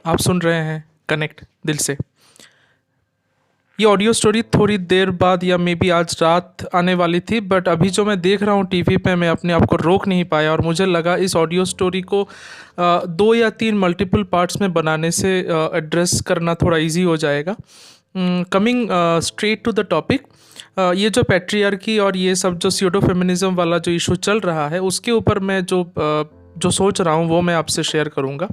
आप सुन रहे हैं कनेक्ट दिल से। ये ऑडियो स्टोरी थोड़ी देर बाद या मे बी आज रात आने वाली थी, बट अभी जो मैं देख रहा हूँ टीवी पे, मैं अपने आप को रोक नहीं पाया और मुझे लगा इस ऑडियो स्टोरी को 2 या 3 मल्टीपल पार्ट्स में बनाने से एड्रेस करना थोड़ा इजी हो जाएगा। Coming straight to the topic, ये जो पैट्रियार्की और ये सब जो स्यूडो फेमिनिज्म वाला जो इशू चल रहा है, उसके ऊपर मैं जो सोच रहा हूँ वो मैं आपसे शेयर करूँगा।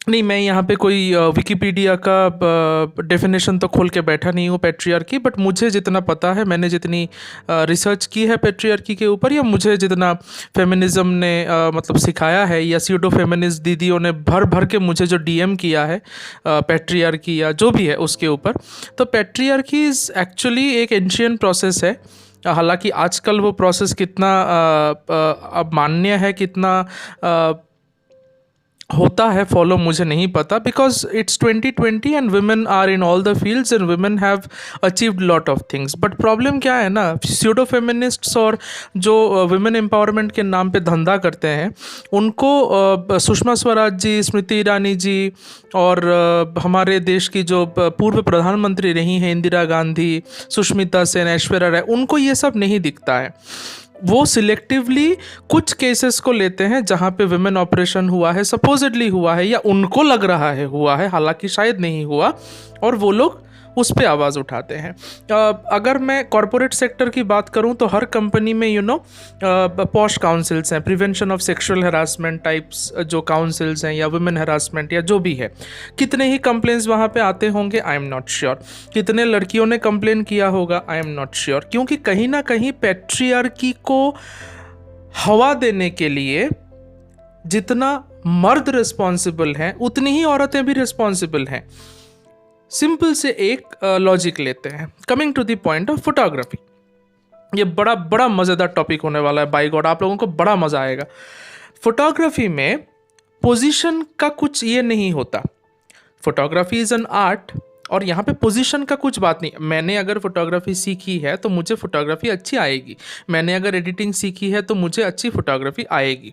नहीं, मैं यहाँ पे कोई विकिपीडिया का डेफिनेशन तो खोल के बैठा नहीं हूँ पैट्रियार्की, बट मुझे जितना पता है, मैंने जितनी रिसर्च की है पैट्रियार्की के ऊपर, या मुझे जितना फेमिनिज्म ने मतलब सिखाया है, या स्यूडो फेमिनिस्ट दीदियों ने भर भर के मुझे जो डीएम किया है पैट्रियार्की या जो भी है उसके ऊपर, तो पैट्रियार्की इज़ एक्चुअली एक एंशियंट प्रोसेस है। हालांकि आजकल वो प्रोसेस कितना अब मान्य है, कितना होता है फॉलो, मुझे नहीं पता, because it's 2020 and women are in all the fields and women have achieved lot of things. But problem क्या है ना, स्यूडो फेमिनिस्ट्स और जो वुमेन एम्पावरमेंट के नाम पे धंधा करते हैं, उनको सुषमा स्वराज जी, स्मृति ईरानी जी और हमारे देश की जो पूर्व प्रधानमंत्री रही हैं इंदिरा गांधी, सुष्मिता सेन, ऐश्वर्या राय, उनको ये सब नहीं दिखता है। वो सिलेक्टिवली कुछ केसेस को लेते हैं जहाँ पे विमेन ऑपरेशन हुआ है, सपोजिडली हुआ है, या उनको लग रहा है हुआ है, हालांकि शायद नहीं हुआ, और वो लोग उस पे आवाज़ उठाते हैं। अगर मैं कॉरपोरेट सेक्टर की बात करूं तो हर कंपनी में पॉश काउंसिल्स हैं, prevention of sexual harassment types जो काउंसिल्स हैं, या वुमेन हरासमेंट या जो भी है। कितने ही कंप्लेंट्स वहाँ पे आते होंगे, आई एम नॉट श्योर। कितने लड़कियों ने कंप्लेन किया होगा, आई एम नॉट श्योर। क्योंकि कहीं ना कहीं पैट्रियार्की को हवा देने के लिए जितना मर्द रिस्पॉन्सिबल हैं, उतनी ही औरतें भी रिस्पॉन्सिबल हैं। सिंपल से एक लॉजिक लेते हैं। Coming to the point of photography, ये बड़ा बड़ा मज़ेदार टॉपिक होने वाला है, बाय गॉड आप लोगों को बड़ा मज़ा आएगा। फोटोग्राफी में पोजीशन का कुछ ये नहीं होता। फोटोग्राफी इज़ एन आर्ट, और यहाँ पे पोजीशन का कुछ बात नहीं। मैंने अगर फोटोग्राफी सीखी है तो मुझे फोटोग्राफी अच्छी आएगी, मैंने अगर एडिटिंग सीखी है तो मुझे अच्छी फोटोग्राफी आएगी।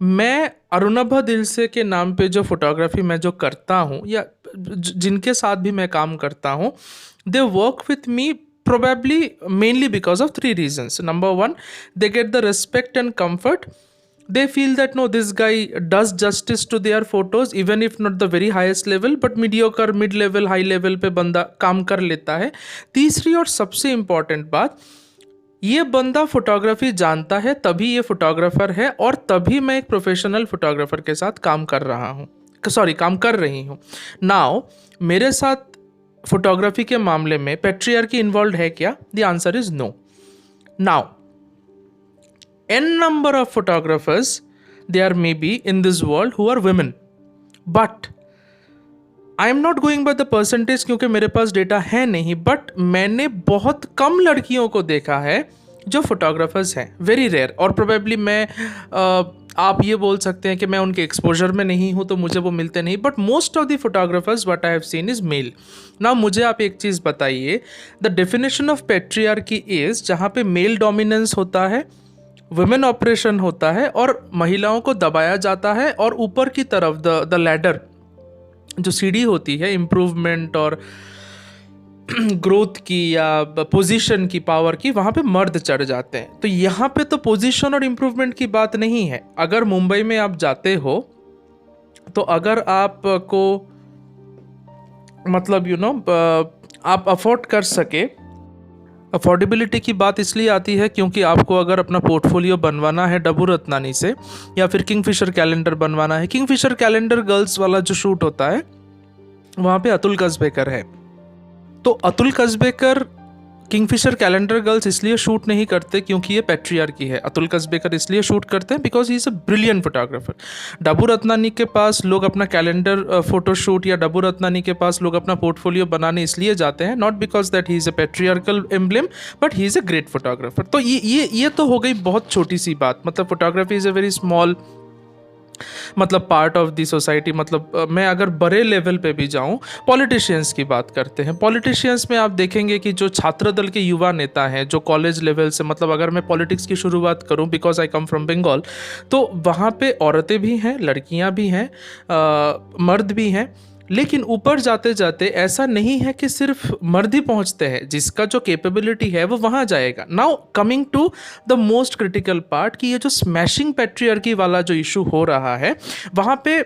मैं अरुणभ दिलसे के नाम पे जो फोटोग्राफी मैं जो करता हूँ, या जिनके साथ भी मैं काम करता हूँ, they work with me probably mainly because of 3 reasons. Number 1, they get the respect and comfort. They feel that no, this guy does justice to their photos, even if not the very highest level, but mediocre, mid level, high level पे बंदा काम कर लेता है। तीसरी और सबसे important बात, ये बंदा फोटोग्राफी जानता है, तभी ये फोटोग्राफर है, और तभी मैं एक प्रोफेशनल फोटोग्राफर के साथ काम कर रहा हूँ, काम कर रही हूँ। नाउ मेरे साथ फोटोग्राफी के मामले में पैट्रियार्की इन्वॉल्व है क्या? The answer is no. Now n number of photographers there may be in this world who are women, but I am not going by the percentage, क्योंकि मेरे पास डेटा है नहीं, बट मैंने बहुत कम लड़कियों को देखा है जो फोटोग्राफर्स हैं, वेरी रेयर। और प्रोबेबली मैं आप ये बोल सकते हैं कि मैं उनके एक्सपोजर में नहीं हूँ तो मुझे वो मिलते नहीं, but most of the photographers what I have seen is male. ना मुझे आप एक चीज़ बताइए, the definition of patriarchy is जहाँ पे मेल डोमिनेंस होता है, वुमेन ऑपरेशन होता है, और महिलाओं को दबाया जाता है, और ऊपर की तरफ द लैडर जो सीढ़ी होती है इम्प्रूवमेंट और ग्रोथ की या पोजीशन की, पावर की, वहाँ पे मर्द चढ़ जाते हैं। तो यहाँ पे तो पोजीशन और इम्प्रूवमेंट की बात नहीं है। अगर मुंबई में आप जाते हो तो अगर आपको मतलब आप अफोर्ड कर सके, अफोर्डेबिलिटी की बात इसलिए आती है क्योंकि आपको अगर अपना पोर्टफोलियो बनवाना है डब्बू रत्नानी से, या फिर किंगफिशर कैलेंडर बनवाना है, किंगफिशर कैलेंडर गर्ल्स वाला जो शूट होता है वहाँ पे अतुल कसबेकर है, तो Atul Kasbekar Kingfisher calendar girls इसलिए शूट नहीं करते क्योंकि ये पैट्रियार्की है। अतुल कसबेकर इसलिए शूट करते हैं because he is a brilliant photographer. Dabboo Ratnani के पास लोग अपना कैलेंडर फोटोशूट, या डब्बू रत्नानी के पास लोग अपना पोर्टफोलियो बनाने इसलिए जाते हैं, not because that he is a patriarchal emblem, but he is a great photographer. तो ये तो हो गई बहुत छोटी सी बात। मतलब photography is a very small मतलब पार्ट ऑफ द सोसाइटी, मतलब मैं अगर बड़े लेवल पे भी जाऊं, पॉलिटिशियंस की बात करते हैं। पॉलिटिशियंस में आप देखेंगे कि जो छात्र दल के युवा नेता हैं, जो कॉलेज लेवल से, मतलब अगर मैं पॉलिटिक्स की शुरुआत करूं, because I come from Bengal, तो वहाँ पे औरतें भी हैं, लड़कियां भी हैं, मर्द भी हैं। लेकिन ऊपर जाते जाते ऐसा नहीं है कि सिर्फ मर्द ही पहुंचते हैं, जिसका जो कैपेबिलिटी है वो वहां जाएगा। Now coming to the most critical part, कि ये जो स्मैशिंग पैट्रियार्की वाला जो इशू हो रहा है वहां पे,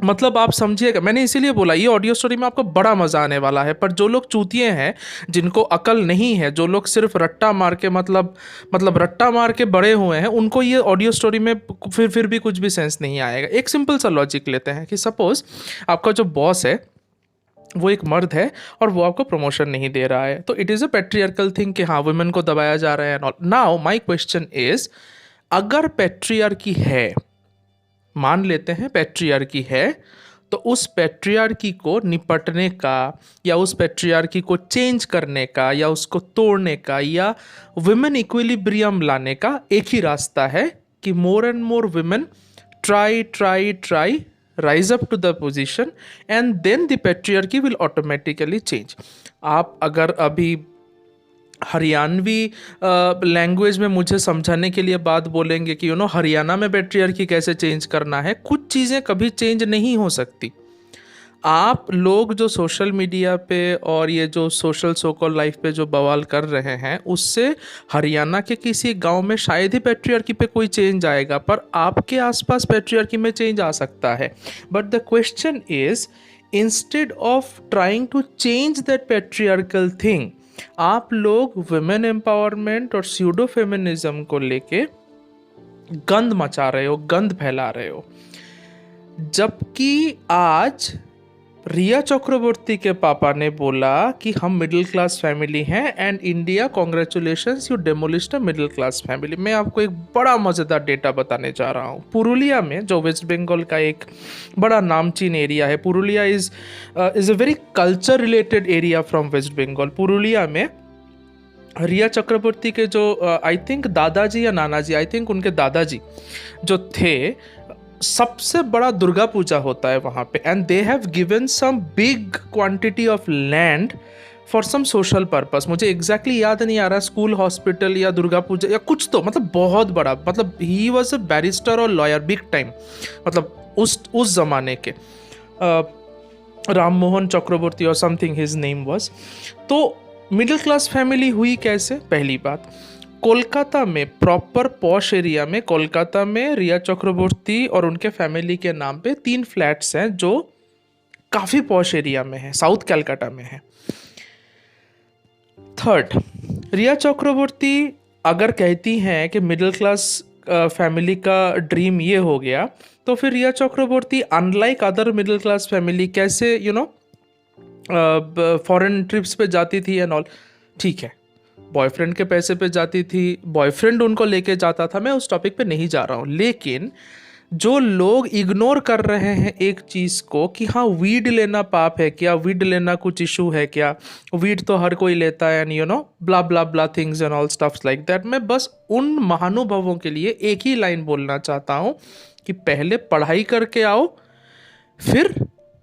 मतलब आप समझिएगा, मैंने इसीलिए बोला ये ऑडियो स्टोरी में आपको बड़ा मजा आने वाला है। पर जो लोग चूतिए हैं, जिनको अकल नहीं है, जो लोग सिर्फ रट्टा मार के मतलब रट्टा मार के बड़े हुए हैं, उनको ये ऑडियो स्टोरी में फिर भी कुछ भी सेंस नहीं आएगा। एक सिंपल सा लॉजिक लेते हैं कि सपोज आपका जो बॉस है वो एक मर्द है और वो आपको प्रमोशन नहीं दे रहा है, तो it is a patriarchal thing कि हाँ वुमेन को दबाया जा रहा है। नाउ माई क्वेश्चन इज, अगर पेट्रियार्की है, मान लेते हैं पेट्रियार्की है, तो उस पेट्रियार्की को निपटने का, या उस पेट्रियार्की को चेंज करने का, या उसको तोड़ने का, या वुमेन इक्विलिब्रियम लाने का एक ही रास्ता है कि more and more women try rise up to the position and then the patriarchy will automatically change. आप अगर अभी हरियाणवी लैंग्वेज में मुझे समझाने के लिए बात बोलेंगे कि हरियाणा में पेट्रियार्की कैसे चेंज करना है, कुछ चीज़ें कभी चेंज नहीं हो सकती। आप लोग जो सोशल मीडिया पे और ये जो सोशल सोकल लाइफ पे जो बवाल कर रहे हैं, उससे हरियाणा के किसी गांव में शायद ही पेट्रियार्की पे कोई चेंज आएगा, पर आपके आसपास पेट्रियार्की में चेंज आ सकता है। But the question is, instead of trying to change that patriarchal thing, आप लोग वुमेन एम्पावरमेंट और स्यूडो फेमिनिज्म को लेके गंद मचा रहे हो, गंद फैला रहे हो। जबकि आज रिया चक्रवर्ती के पापा ने बोला कि हम मिडिल क्लास फैमिली हैं and India congratulations, you demolished a middle class family. मैं आपको एक बड़ा मज़ेदार डेटा बताने जा रहा हूँ। पुरुलिया में, जो वेस्ट बंगाल का एक बड़ा नामचीन एरिया है, Purulia is a very culture related area from West Bengal. Purulia में रिया चक्रवर्ती के जो आई थिंक दादाजी या नानाजी, आई थिंक उनके दादाजी जो थे, सबसे बड़ा दुर्गा पूजा होता है वहाँ पे, and they have given some big quantity of land for some social purpose. मुझे एग्जैक्टली याद नहीं आ रहा, स्कूल, हॉस्पिटल या दुर्गा पूजा या कुछ, तो मतलब बहुत बड़ा, मतलब ही वॉज अ बैरिस्टर और लॉयर बिग टाइम, मतलब उस जमाने के राम मोहन चक्रवर्ती और समथिंग हिज नेम वॉज। तो मिडिल क्लास फैमिली हुई कैसे? पहली बात, कोलकाता में, प्रॉपर पॉश एरिया में, कोलकाता में रिया चक्रवर्ती और उनके फैमिली के नाम पे 3 फ्लैट्स हैं जो काफ़ी पॉश एरिया में है, साउथ कलकत्ता में है। थर्ड, रिया चक्रवर्ती अगर कहती हैं कि मिडिल क्लास फैमिली का ड्रीम ये हो गया, तो फिर Rhea Chakraborty unlike other middle class family कैसे फॉरेन ट्रिप्स पे जाती थी एंड ऑल? ठीक है, बॉयफ्रेंड के पैसे पे जाती थी, बॉयफ्रेंड उनको लेके जाता था, मैं उस टॉपिक पे नहीं जा रहा हूँ। लेकिन जो लोग इग्नोर कर रहे हैं एक चीज़ को कि हाँ वीड लेना पाप है क्या, वीड लेना कुछ इशू है क्या, वीड तो हर कोई लेता है, and blah blah blah things and all stuffs like that. मैं बस उन महानुभावों के लिए एक ही लाइन बोलना चाहता हूँ कि पहले पढ़ाई करके आओ, फिर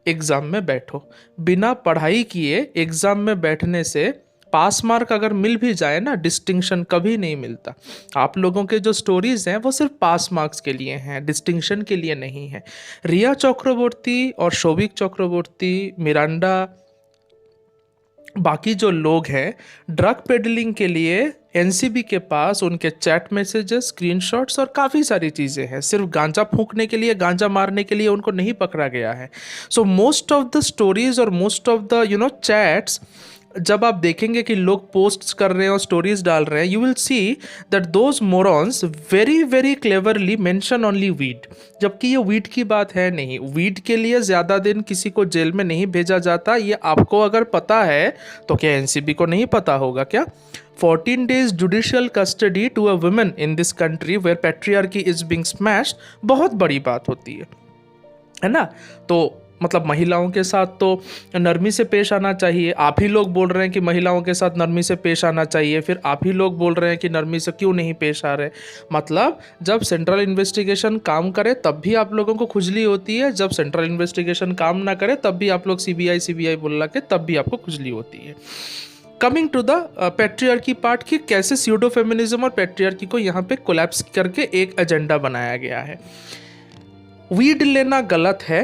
एग्ज़ाम में बैठो। बिना पढ़ाई किए एग्ज़ाम में बैठने से पास मार्क अगर मिल भी जाए ना, डिस्टिंक्शन कभी नहीं मिलता। आप लोगों के जो स्टोरीज हैं वो सिर्फ पास मार्क्स के लिए हैं, डिस्टिंक्शन के लिए नहीं है। रिया चक्रवर्ती और शोभिक चक्रवर्ती, मिरांडा, बाकी जो लोग हैं, ड्रग पेडलिंग के लिए एनसीबी के पास उनके चैट मैसेजेस, स्क्रीनशॉट्स और काफ़ी सारी चीज़ें हैं। सिर्फ गांजा फूंकने के लिए, गांजा मारने के लिए उनको नहीं पकड़ा गया है। So most of the stories और मोस्ट ऑफ द चैट्स जब आप देखेंगे कि लोग पोस्ट्स कर रहे हैं और स्टोरीज डाल रहे हैं, you will see that those morons very very cleverly mention only weed, जबकि ये वीड की बात है नहीं। वीड के लिए ज़्यादा दिन किसी को जेल में नहीं भेजा जाता। ये आपको अगर पता है तो क्या एनसीबी को नहीं पता होगा क्या? 14 days judicial custody to a women in this country where patriarchy is being smashed बहुत बड़ी बात होती है ना? तो मतलब महिलाओं के साथ तो नरमी से पेश आना चाहिए, आप ही लोग बोल रहे हैं कि महिलाओं के साथ नरमी से पेश आना चाहिए, फिर आप ही लोग बोल रहे हैं कि नरमी से क्यों नहीं पेश आ रहे। मतलब जब सेंट्रल इन्वेस्टिगेशन काम करे तब भी आप लोगों को खुजली होती है, जब सेंट्रल इन्वेस्टिगेशन काम ना करे तब भी आप लोग सीबीआई बोल के तब भी आपको खुजली होती है। Coming to the patriarchy part, कि कैसे स्यूडो फेमिनिज्म और पैट्रियार्की को यहाँ पे कोलैप्स करके एक एजेंडा बनाया गया है। वीड लेना गलत है,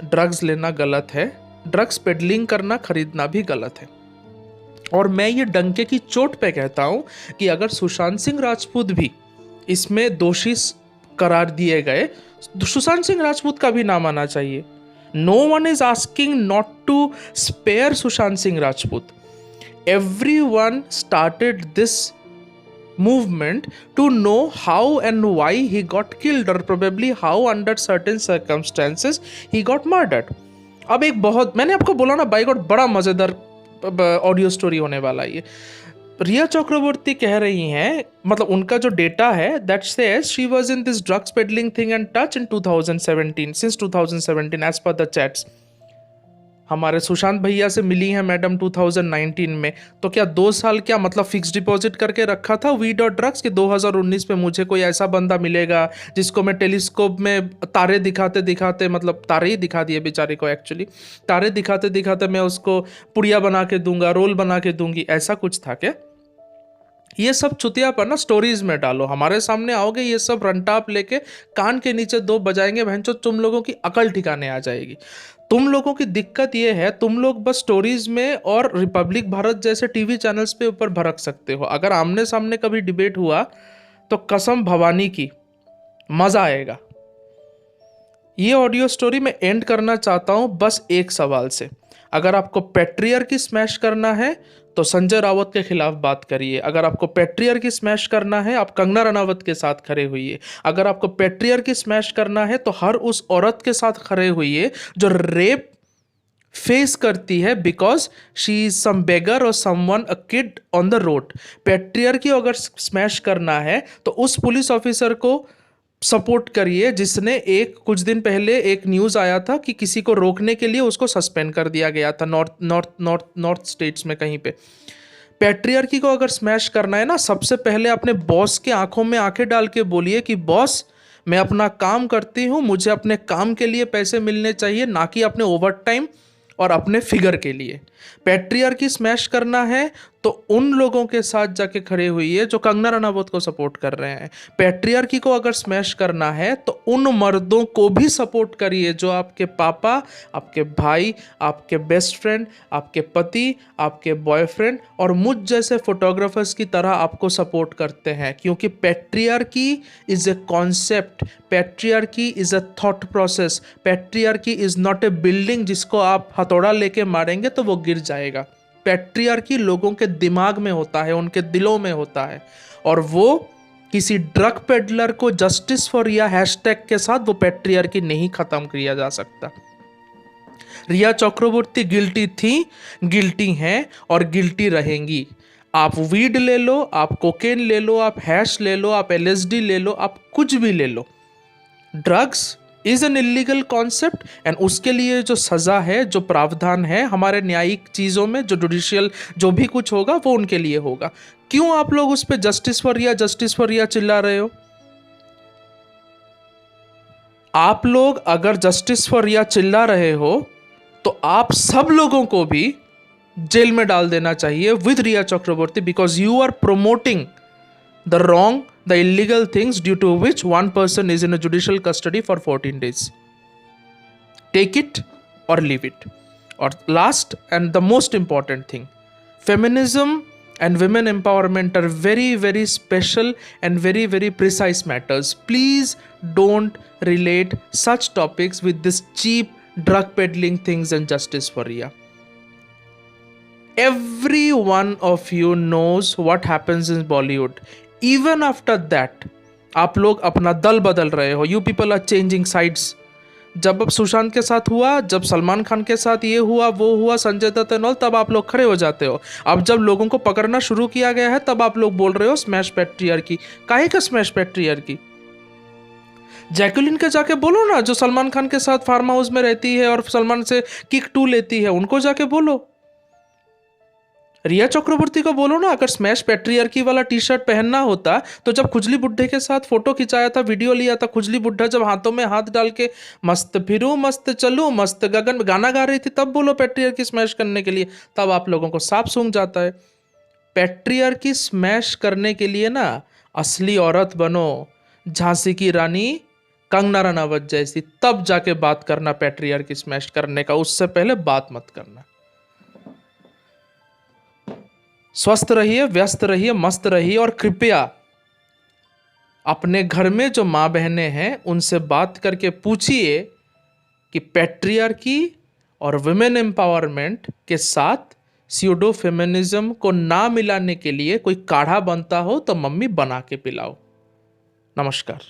ड्रग्स लेना गलत है, ड्रग्स पेडलिंग करना खरीदना भी गलत है। और मैं ये डंके की चोट पे कहता हूं कि अगर सुशांत सिंह राजपूत भी इसमें दोषी करार दिए गए, सुशांत सिंह राजपूत का भी नाम आना चाहिए। No one is asking not to spare Sushant Singh Rajput. Everyone started this movement to know how and why he got killed, or probably how under certain circumstances he got murdered. अब एक बहुत, मैंने आपको बोला ना बाय गॉड बड़ा मजेदार ऑडियो स्टोरी होने वाला है ये। रिया चक्रवर्ती कह रही हैं, मतलब उनका जो डेटा है that says she was in this drugs peddling thing and touch in 2017, since 2017 as per the chats. हमारे सुशांत भैया से मिली हैं मैडम 2019 में, तो क्या 2 साल क्या मतलब फिक्स डिपॉजिट करके रखा था वीड और ड्रग्स के 2019 में मुझे कोई ऐसा बंदा मिलेगा जिसको मैं टेलीस्कोप में तारे दिखाते दिखाते, मतलब तारे ही दिखा दिए बेचारे को, एक्चुअली तारे दिखाते दिखाते मैं उसको पुड़िया बना के दूंगा, रोल बना के दूंगी, ऐसा कुछ था क्या? ये सब चुतियापन ना स्टोरीज में डालो, हमारे सामने आओगे ये सब रंटाप लेके कान के नीचे 2 बजाएंगे, भैंचो तुम लोगों की अकल ठिकाने आ जाएगी। तुम लोगों की दिक्कत ये है, तुम लोग बस स्टोरीज में और रिपब्लिक भारत जैसे टीवी चैनल्स पे ऊपर भड़क सकते हो। अगर आमने सामने कभी डिबेट हुआ तो कसम भवानी की मजा आएगा। ये ऑडियो स्टोरी मैं एंड करना चाहता हूं बस एक सवाल से। अगर आपको पैट्रियार्की स्मैश करना है तो संजय रावत के खिलाफ बात करिए। अगर आपको पैट्रियार्की स्मैश करना है आप कंगना रनावत के साथ खड़े होइए। अगर आपको पैट्रियार्की स्मैश करना है तो हर उस औरत के साथ खड़े होइए जो रेप फेस करती है बिकॉज शी इज सम बेगर और someone a kid on the road. Patriarchy अगर स्मैश करना है तो उस पुलिस ऑफिसर को सपोर्ट करिए जिसने कुछ दिन पहले एक न्यूज़ आया था कि किसी को रोकने के लिए उसको सस्पेंड कर दिया गया था नॉर्थ स्टेट्स में कहीं पे। पैट्रियार्की को अगर स्मैश करना है ना, सबसे पहले अपने बॉस के आंखों में आंखें डाल के बोलिए कि बॉस मैं अपना काम करती हूँ, मुझे अपने काम के लिए पैसे मिलने चाहिए, ना कि अपने ओवर टाइम और अपने फिगर के लिए। पैट्रियार्की स्मैश करना है तो उन लोगों के साथ जाके खड़े हुई है जो कंगना रनावत को सपोर्ट कर रहे हैं। पैट्रियार्की को अगर स्मैश करना है तो उन मर्दों को भी सपोर्ट करिए जो आपके पापा, आपके भाई, आपके बेस्ट फ्रेंड, आपके पति, आपके बॉयफ्रेंड और मुझ जैसे फोटोग्राफर्स की तरह आपको सपोर्ट करते हैं। क्योंकि patriarchy is a concept, patriarchy is a thought process, patriarchy is not a building जिसको आप हथौड़ा लेके मारेंगे तो वो गिर जाएगा। पैट्रियार्की लोगों के दिमाग में होता है, उनके दिलों में होता है, और वो किसी ड्रग पेडलर को जस्टिस फॉर रिया हैशटैग के साथ वो पैट्रियार्की नहीं खत्म किया जा सकता। रिया चक्रवर्ती गिल्टी थी, गिल्टी हैं और गिल्टी रहेंगी। आप वीड ले लो, आप कोकेन ले लो, आप हैश ले लो, आप LSD ले लो, आप कुछ भी ले लो, drugs is an illegal concept and उसके लिए जो सज़ा है, जो प्रावधान है हमारे न्यायिक चीज़ों में, जो जुडिशियल जो भी कुछ होगा वो उनके लिए होगा। क्यों आप लोग उस पर जस्टिस फॉर रिया चिल्ला रहे हो? आप लोग अगर जस्टिस फॉर रिया चिल्ला रहे हो तो आप सब लोगों को भी जेल में डाल देना चाहिए with Rhea Chakraborty, because you are promoting the wrong, the illegal things due to which one person is in a judicial custody for 14 days. Take it or leave it. Or last and the most important thing, feminism and women empowerment are very, very special and very, very precise matters. Please don't relate such topics with this cheap drug peddling things and justice for Riya. Every one of you knows what happens in Bollywood. Even after that, आप लोग अपना दल बदल रहे हो। You people are changing sides. जब अब सुशांत के साथ हुआ, जब सलमान खान के साथ ये हुआ, वो हुआ, संजय दत्त एंड ऑल, तब आप लोग खड़े हो जाते हो। अब जब लोगों को पकड़ना शुरू किया गया है तब आप लोग बोल रहे हो स्मैश पैट्रियार्की। काहे का स्मैश पैट्रियार्की? जैकुलिन के जाके बोलो ना, जो सलमान खान के साथ फार्म हाउस में रहती है और सलमान से किक 2 लेती है, उनको जाके बोलो। रिया चक्रवर्ती को बोलो ना, अगर स्मैश पैट्रियार्की वाला टी शर्ट पहनना होता तो जब खुजली बुड्ढे के साथ फोटो खिंचाया था, वीडियो लिया था, खुजली बुड्ढा जब हाथों में हाथ डाल के मस्त फिरूं मस्त चलूं मस्त गगन में गाना गा रही थी, तब बोलो पैट्रियार्की स्मैश करने के लिए, तब आप लोगों को साफ सूंघ जाता है। पैट्रियार्की स्मैश करने के लिए ना असली औरत बनो, झांसी की रानी, कंगना रनावत जैसी, तब जाके बात करना पैट्रियार्की स्मैश करने का, उससे पहले बात मत करना। स्वस्थ रहिए, व्यस्त रहिए, मस्त रहिए, और कृपया अपने घर में जो माँ बहनें हैं उनसे बात करके पूछिए कि पैट्रियार्की और वुमेन एम्पावरमेंट के साथ स्यूडो फेमिनिज्म को ना मिलाने के लिए कोई काढ़ा बनता हो तो मम्मी बना के पिलाओ। नमस्कार।